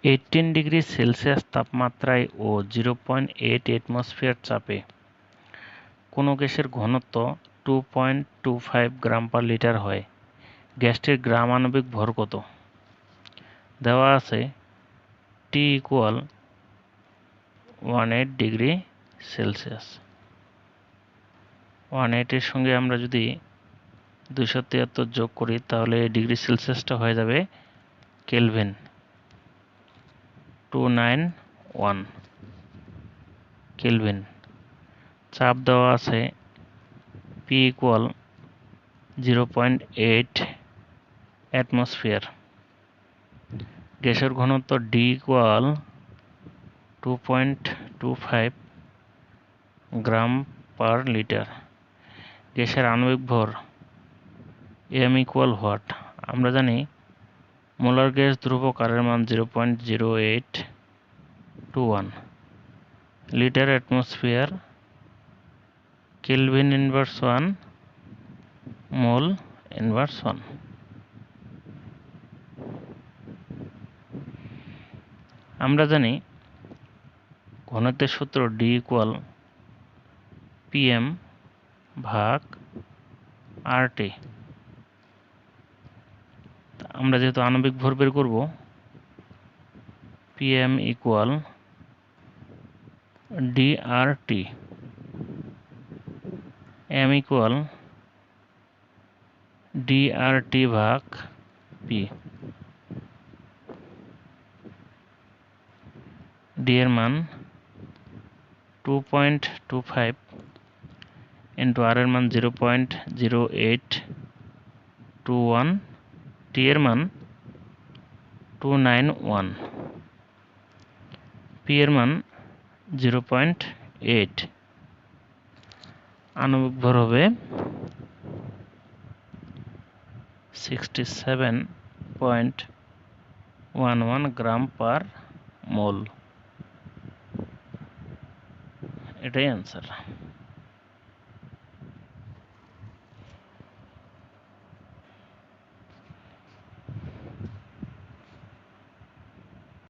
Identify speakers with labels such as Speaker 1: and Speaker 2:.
Speaker 1: 18°C তাপমাত্রায় ও 0.8 অ্যাটমসফিয়ার চাপে কোনো গ্যাসের ঘনত্ব 2.25 গ্রাম পার লিটার হয়। গ্যাসটির গ্রাম আণবিক ভর কত? দেওয়া আছে T = 18°C। 18 এর সঙ্গে আমরা যদি 273 যোগ করি তাহলে ডিগ্রি সেলসিয়াসটা হয়ে যাবে কেলভিন, 291 কেলভিন। চাপ দেওয়া আছে P = 0.8 অ্যাটমসফিয়ার। গ্যাসের ঘনত্ব D = 2.25 গ্রাম পার লিটার। গ্যাসের আণবিক ভর m = হোয়াট? আমরা জানি মোলার গ্যাস ধ্রুবক R এর মান 0.0821 litre atmosphere, kelvin inverse 1, mole inverse 1। আমরা জানি ঘনত্বের সূত্র D = PM/RT। আমরা যেহেতু আণবিক ভর বের করব, PM = DRT, M = DRT/P। D এর মান 2.25 ইন্টু R এর মান 0.0821, T এর মান 291, P এর মান 0.8। আণবিক ভর হবে 67.11 গ্রাম পার মোল। এটাই অ্যান্সার।